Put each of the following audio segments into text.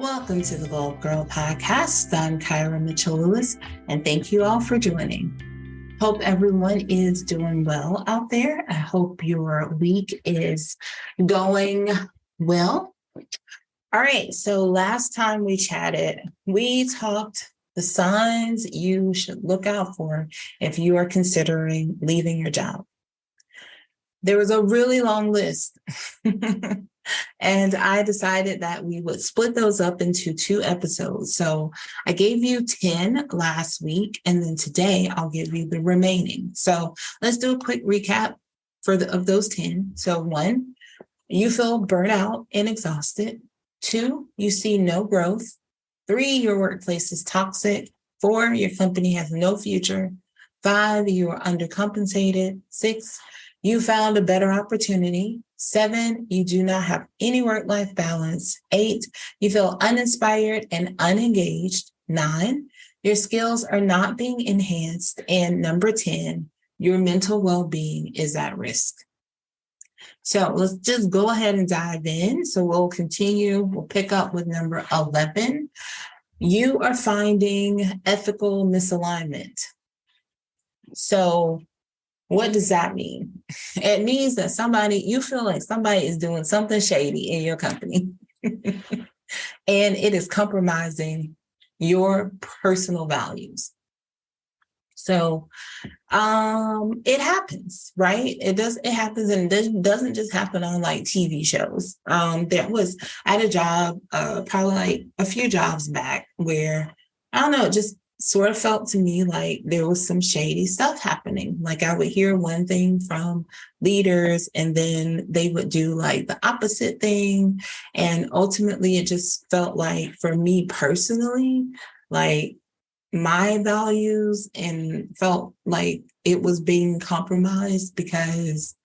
Welcome to the Gyrl podcast. I'm Kyra Mitchell Lewis, and thank you all for joining. Hope everyone is doing well out there. I hope your week is going well. All right, so last time we chatted, we talked the signs you should look out for if you are considering leaving your job. There was a really long list. And I decided that we would split those up into 2 episodes. So I gave you 10 last week, and then today I'll give you the remaining. So let's do a quick recap of those 10. So 1, you feel burnt out and exhausted. 2, you see no growth. 3, your workplace is toxic. 4, your company has no future. 5, you are undercompensated. 6, you found a better opportunity. 7, you do not have any work-life balance. 8, you feel uninspired and unengaged. 9, your skills are not being enhanced. And number 10, your mental well-being is at risk. So let's just go ahead and dive in. So we'll pick up with number 11. You are finding ethical misalignment. So what does that mean? It means that you feel like somebody is doing something shady in your company and it is compromising your personal values. So it happens, right? It happens, and it doesn't just happen on like TV shows. I had a job probably like a few jobs back where, I don't know, it just sort of felt to me like there was some shady stuff happening. Like I would hear one thing from leaders and then they would do like the opposite thing. And ultimately it just felt like, for me personally, like my values, and felt like it was being compromised because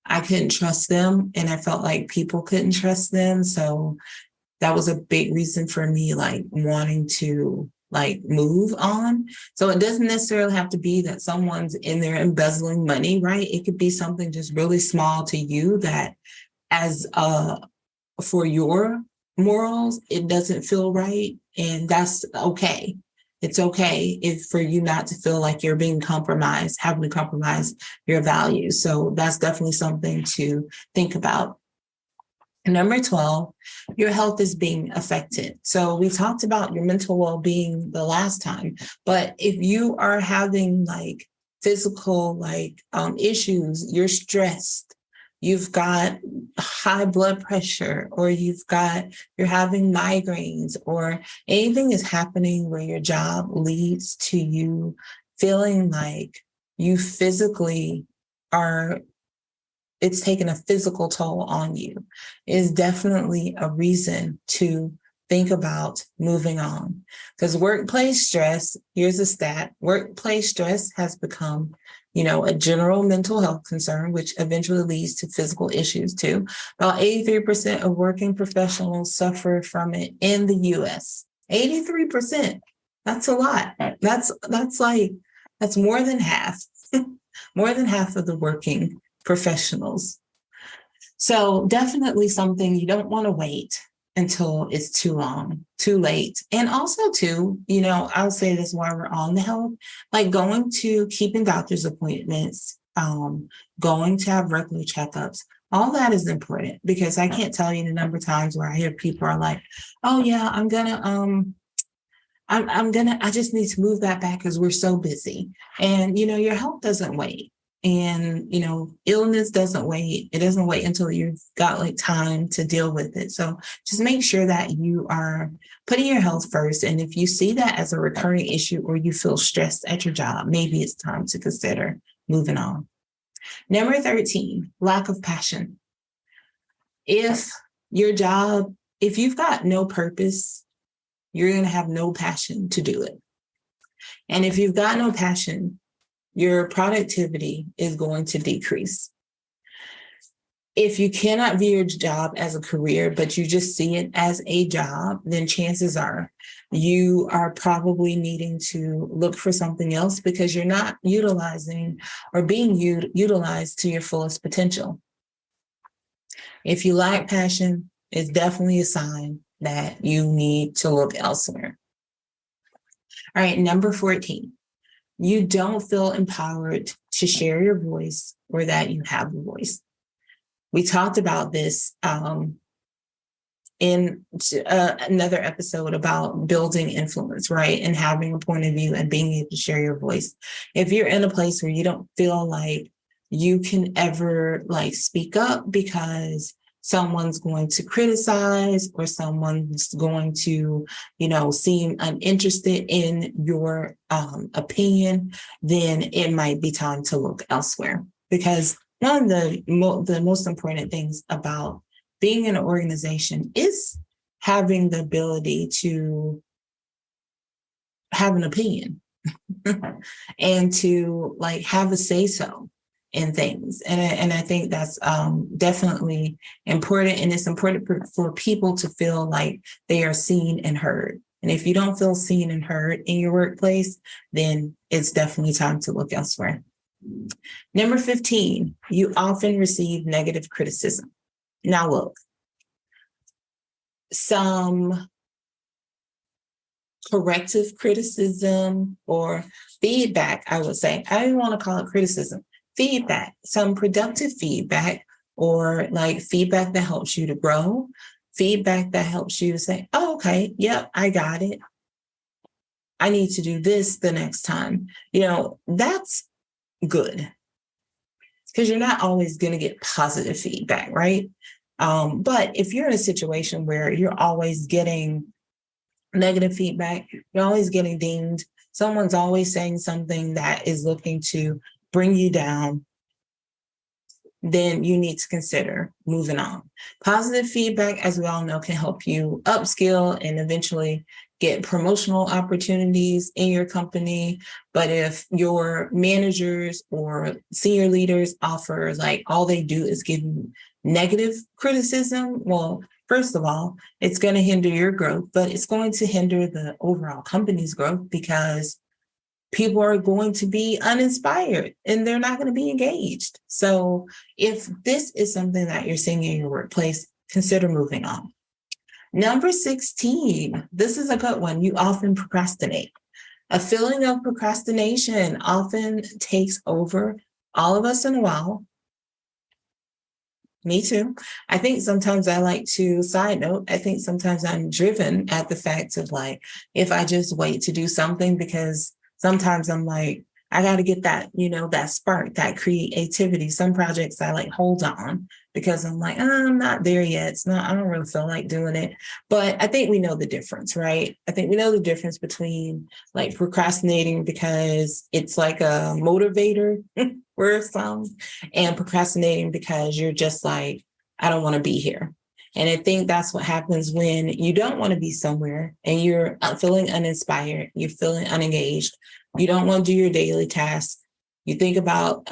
I couldn't trust them. And I felt like people couldn't trust them. So that was a big reason for me, like wanting to move on. So it doesn't necessarily have to be that someone's in there embezzling money, right? It could be something just really small to you that for your morals, it doesn't feel right. And that's okay. It's okay for you not to feel like you're being compromised, having to compromise your values. So that's definitely something to think about. Number 12, your health is being affected. So we talked about your mental well-being the last time, but if you are having physical issues, you're stressed, you've got high blood pressure, or you're having migraines, or anything is happening where your job leads to you feeling like you physically it's taken a physical toll on you, is definitely a reason to think about moving on. Because workplace stress, here's a stat, workplace stress has become, a general mental health concern, which eventually leads to physical issues too. About 83% of working professionals suffer from it in the US. 83%. That's a lot. That's more than half, more than half of the working professionals. So definitely something you don't want to wait until it's too late. And also too, I'll say this while we're on the health, keeping doctor's appointments, going to have regular checkups, all that is important, because I can't tell you the number of times where I hear people are like, oh yeah, I just need to move that back because we're so busy. And, your health doesn't wait. And, illness doesn't wait. It doesn't wait until you've got time to deal with it. So just make sure that you are putting your health first. And if you see that as a recurring issue, or you feel stressed at your job, maybe it's time to consider moving on. Number 13, lack of passion. If you've got no purpose, you're going to have no passion to do it. And if you've got no passion, your productivity is going to decrease. If you cannot view your job as a career, but you just see it as a job, then chances are you are probably needing to look for something else, because you're not utilizing or being utilized to your fullest potential. If you lack passion, it's definitely a sign that you need to look elsewhere. All right, number 14. You don't feel empowered to share your voice or that you have a voice. We talked about this in another episode about building influence, right? And having a point of view and being able to share your voice. If you're in a place where you don't feel like you can ever like speak up because someone's going to criticize or someone's going to, seem uninterested in your opinion, then it might be time to look elsewhere. Because one of the most important things about being in an organization is having the ability to have an opinion and to like have a say so in things. And I think that's definitely important. And it's important for people to feel like they are seen and heard. And if you don't feel seen and heard in your workplace, then it's definitely time to look elsewhere. Number 15, you often receive negative criticism. Now, look, some corrective criticism or feedback, I would say, I don't want to call it criticism, feedback, some productive feedback or like feedback that helps you to grow, feedback that helps you to say, oh, okay, yep, I got it. I need to do this the next time. That's good. Because you're not always going to get positive feedback, right? But if you're in a situation where you're always getting negative feedback, you're always getting dinged, someone's always saying something that is looking to bring you down, then you need to consider moving on. Positive feedback, as we all know, can help you upskill and eventually get promotional opportunities in your company. But if your managers or senior leaders offer like all they do is give you negative criticism, well, first of all, it's going to hinder your growth, but it's going to hinder the overall company's growth because people are going to be uninspired and they're not going to be engaged. So if this is something that you're seeing in your workplace, consider moving on. Number 16, this is a good one. You often procrastinate. A feeling of procrastination often takes over all of us in a while. Me too. I think sometimes side note, I think sometimes I'm driven at the fact of like, if I just wait to do something, because sometimes I'm like, I got to get that, that spark, that creativity. Some projects I like hold on because I'm like, I'm not there yet. I don't really feel like doing it. But I think we know the difference, right? I think we know the difference between like procrastinating because it's like a motivator for some, and procrastinating because you're just like, I don't want to be here. And I think that's what happens when you don't want to be somewhere and you're feeling uninspired, you're feeling unengaged, you don't want to do your daily tasks. You think about,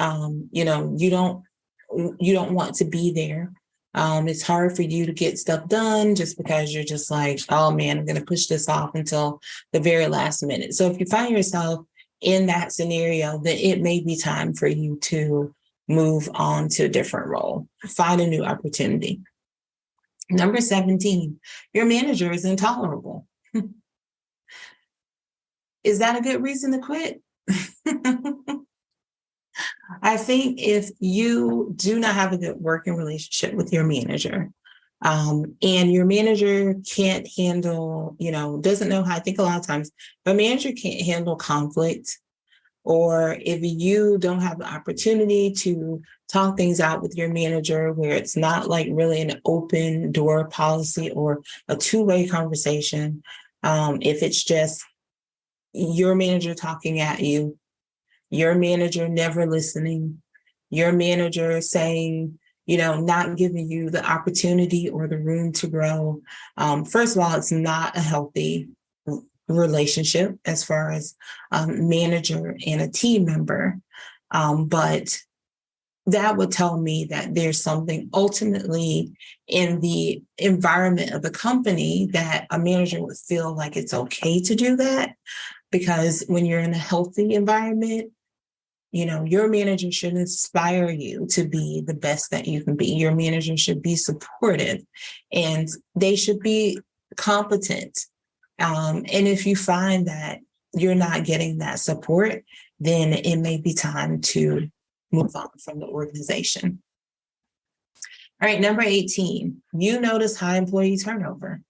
you don't want to be there. It's hard for you to get stuff done just because you're just like, oh man, I'm going to push this off until the very last minute. So if you find yourself in that scenario, then it may be time for you to move on to a different role, find a new opportunity. Number 17, your manager is intolerable. Is that a good reason to quit? I think if you do not have a good working relationship with your manager, and your manager can't handle, doesn't know how, I think a lot of times a manager can't handle conflict, or if you don't have the opportunity to talk things out with your manager where it's not like really an open door policy or a two-way conversation, if it's just your manager talking at you, your manager never listening, your manager saying, not giving you the opportunity or the room to grow. First of all, it's not a healthy relationship as far as manager and a team member. But that would tell me that there's something ultimately in the environment of the company that a manager would feel like it's okay to do that. Because when you're in a healthy environment, your manager should inspire you to be the best that you can be. Your manager should be supportive and they should be competent. And if you find that you're not getting that support, then it may be time to move on from the organization. All right, number 18, you notice high employee turnover.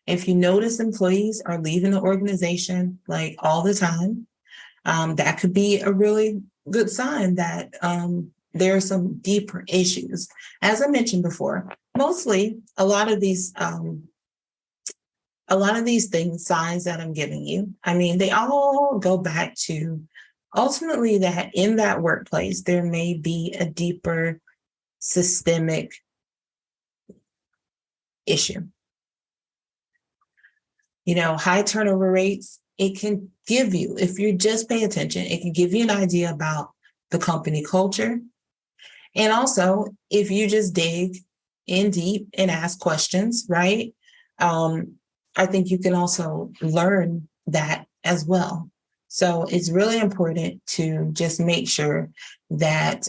If you notice employees are leaving the organization like all the time, that could be a really good sign that there are some deeper issues. As I mentioned before, mostly a lot of these things, signs that I'm giving you, I mean, they all go back to ultimately that in that workplace, there may be a deeper systemic issue. You know, high turnover rates, it can give you, if you just pay attention, it can give you an idea about the company culture. And also, if you just dig in deep and ask questions, right? I think you can also learn that as well. So it's really important to just make sure that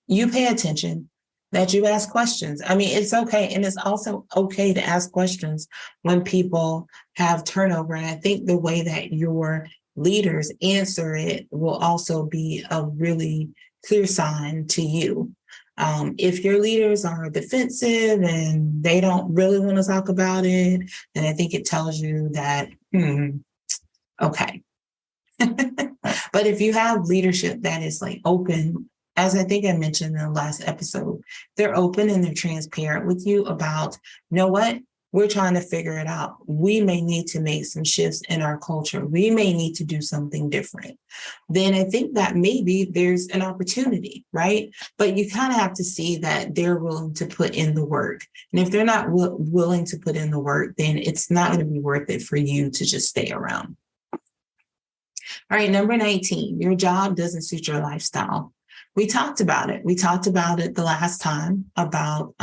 you pay attention, that you ask questions. I mean, it's okay. And it's also okay to ask questions when people have turnover. And I think the way that your leaders answer it will also be a really clear sign to you. If your leaders are defensive and they don't really want to talk about it, then I think it tells you that, okay. But if you have leadership that is like open, as I think I mentioned in the last episode, they're open and they're transparent with you about, you know what, we're trying to figure it out. We may need to make some shifts in our culture. We may need to do something different. Then I think that maybe there's an opportunity, right? But you kind of have to see that they're willing to put in the work. And if they're not willing to put in the work, then it's not going to be worth it for you to just stay around. All right, number 19, your job doesn't suit your lifestyle. We talked about it. We talked about it the last time about,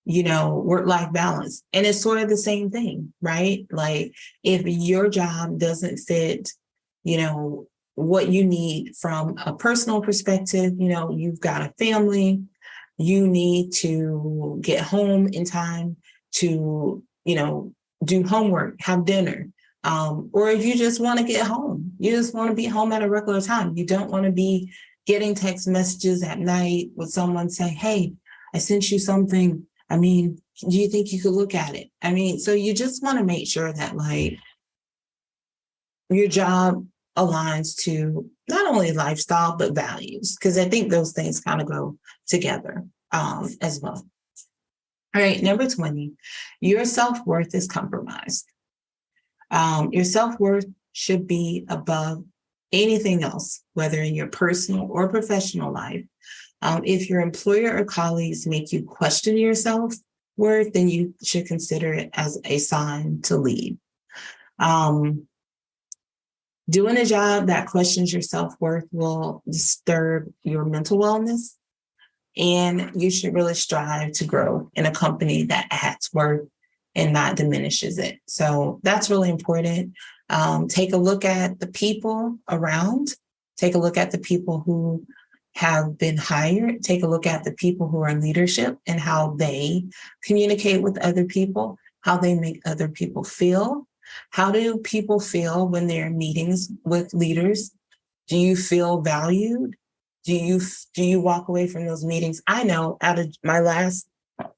work-life balance. And it's sort of the same thing, right? Like if your job doesn't fit, what you need from a personal perspective, you've got a family, you need to get home in time to, do homework, have dinner. Or if you just want to get home, you just want to be home at a regular time. You don't want to be getting text messages at night with someone saying, hey, I sent you something. I mean, do you think you could look at it? I mean, so you just want to make sure that like your job aligns to not only lifestyle, but values, because I think those things kind of go together as well. All right, number 20, your self-worth is compromised. Your self-worth should be above anything else, whether in your personal or professional life. If your employer or colleagues make you question your self-worth, then you should consider it as a sign to leave. Doing a job that questions your self-worth will disturb your mental wellness, and you should really strive to grow in a company that adds worth and not diminishes it. So that's really important. Take a look at the people around. Take a look at the people who have been hired. Take a look at the people who are in leadership and how they communicate with other people, how they make other people feel. How do people feel when they're in meetings with leaders? Do you feel valued? Do you walk away from those meetings? I know out of my last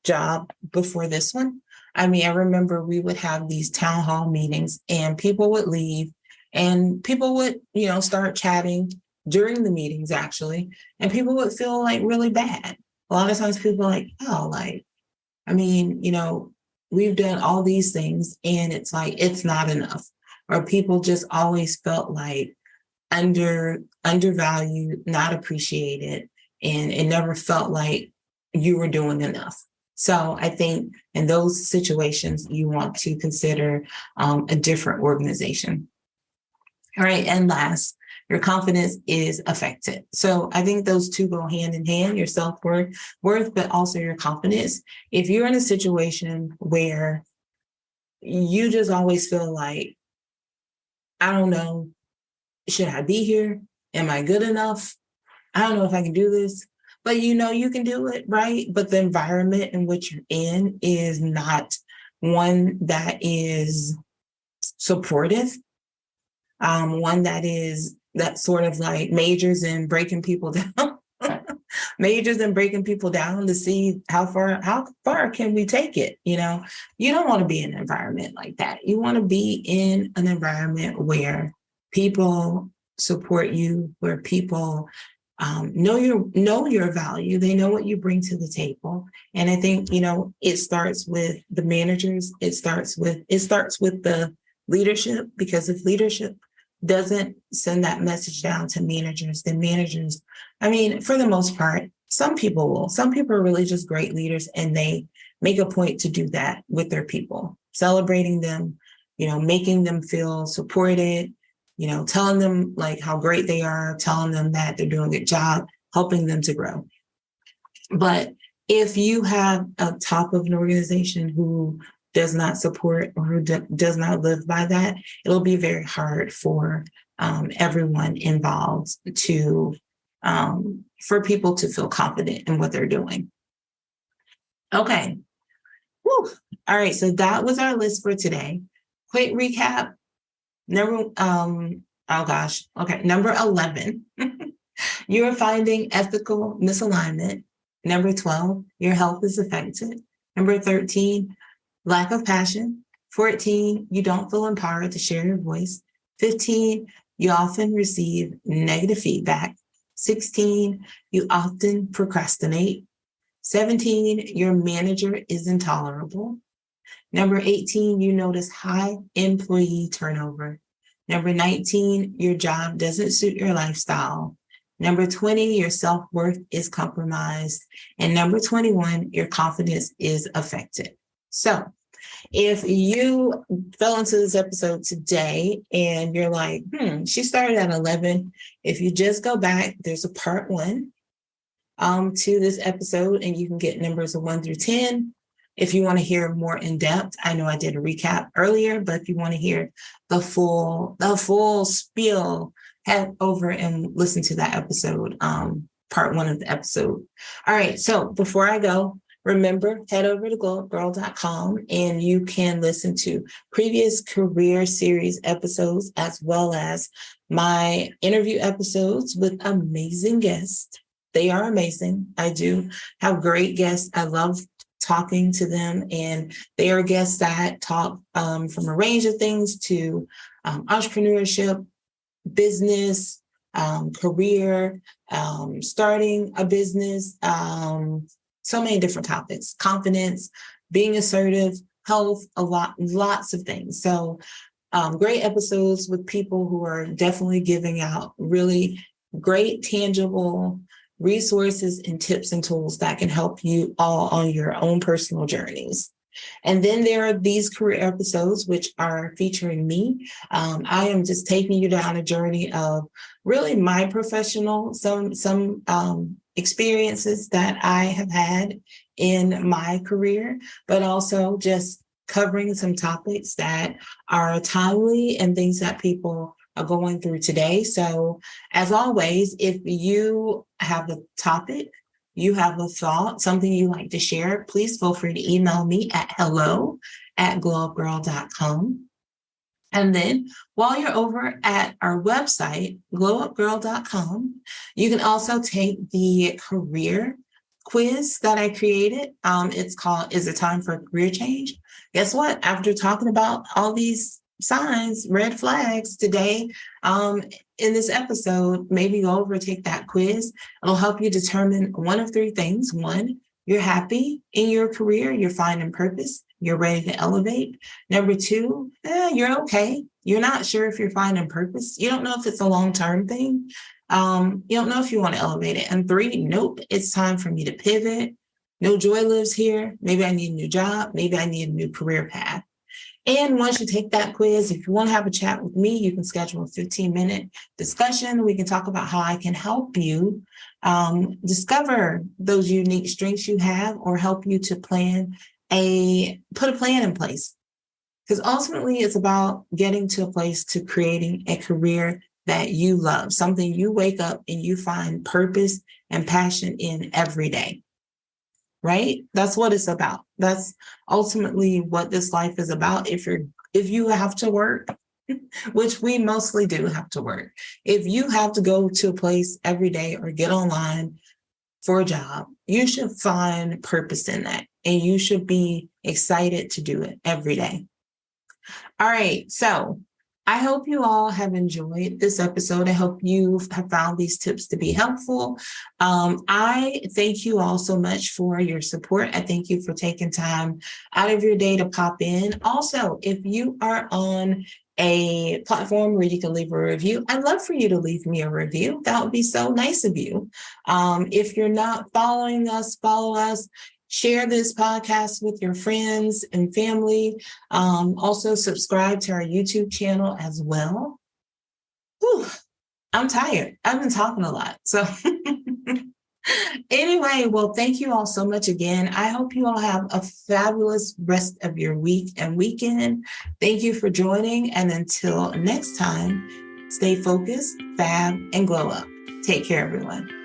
job before this one, I mean, I remember we would have these town hall meetings and people would leave and people would, start chatting during the meetings actually. And people would feel like really bad. A lot of times people are like, oh, like, I mean, we've done all these things and it's like, it's not enough. Or people just always felt like undervalued, not appreciated. And it never felt like you were doing enough. So I think in those situations, you want to consider a different organization. All right. And last, your confidence is affected. So I think those two go hand in hand, your self-worth, but also your confidence. If you're in a situation where you just always feel like, I don't know, should I be here? Am I good enough? I don't know if I can do this. But you can do it, right? But the environment in which you're in is not one that is supportive, one that sort of like majors in breaking people down, majors in breaking people down to see how far can we take it. You don't want to be in an environment like that. You want to be in an environment where people support you, where people know your value. They know what you bring to the table. And I think, it starts with the managers. It starts with the leadership, because if leadership doesn't send that message down to managers, then managers, for the most part, some people will. Some people are really just great leaders, and they make a point to do that with their people, celebrating them, making them feel supported, telling them like how great they are, telling them that they're doing a good job, helping them to grow. But if you have a top of an organization who does not support or who does not live by that, it'll be very hard for everyone involved for people to feel confident in what they're doing. Okay. Whew. All right. So that was our list for today. Quick recap. Number 11, you're finding ethical misalignment. Number 12, your health is affected. Number 13, lack of passion. 14, you don't feel empowered to share your voice. 15, you often receive negative feedback. 16, you often procrastinate. 17, your manager is intolerable. Number 18, you notice high employee turnover. Number 19, your job doesn't suit your lifestyle. Number 20, your self-worth is compromised. And number 21, your confidence is affected. So if you fell into this episode today and you're like, she started at 11. If you just go back, there's a part 1 to this episode, and you can get numbers of 1 through 10. If you want to hear more in depth, I know I did a recap earlier, but if you want to hear the full spiel, head over and listen to that episode, part 1 of the episode. All right. So before I go, remember, head over to glowupgirl.com and you can listen to previous career series episodes, as well as my interview episodes with amazing guests. They are amazing. I do have great guests. I love talking to them, and they are guests that talk from a range of things to entrepreneurship, business, career, starting a business, so many different topics, confidence, being assertive, health, lots of things. So great episodes with people who are definitely giving out really great, tangible resources and tips and tools that can help you all on your own personal journeys. And then there are these career episodes, which are featuring me. I am just taking you down a journey of really my professional, some experiences that I have had in my career, but also just covering some topics that are timely and things that people are going through today. So as always, if you have a topic, you have a thought, something you like to share, please feel free to email me at hello@glowupgirl.com. And then while you're over at our website, glowupgirl.com, you can also take the career quiz that I created. It's called, Is It Time for a Career Change? Guess what? After talking about all these signs, red flags today, in this episode, maybe go over, take that quiz. It'll help you determine one of 3 things. 1, you're happy in your career, you're finding purpose, you're ready to elevate. Number 2, you're okay. You're not sure if you're finding purpose. You don't know if it's a long-term thing. You don't know if you want to elevate it. And 3, nope, it's time for me to pivot. No joy lives here. Maybe I need a new job. Maybe I need a new career path. And once you take that quiz, if you want to have a chat with me, you can schedule a 15-minute discussion. We can talk about how I can help you discover those unique strengths you have, or help you to put a plan in place. Because ultimately, it's about getting to a place to creating a career that you love, something you wake up and you find purpose and passion in every day, right? That's what it's about. That's ultimately what this life is about. If you have to work, which we mostly do have to work, if you have to go to a place every day or get online for a job, you should find purpose in that. And you should be excited to do it every day. All right. So I hope you all have enjoyed this episode. I hope you have found these tips to be helpful. I thank you all so much for your support. I thank you for taking time out of your day to pop in. Also, if you are on a platform where you can leave a review, I'd love for you to leave me a review. That would be so nice of you. If you're not following us, follow us. Share this podcast with your friends and family. Also, subscribe to our YouTube channel as well. Whew, I'm tired. I've been talking a lot. So anyway, well, thank you all so much again. I hope you all have a fabulous rest of your week and weekend. Thank you for joining. And until next time, stay focused, fab, and glow up. Take care, everyone.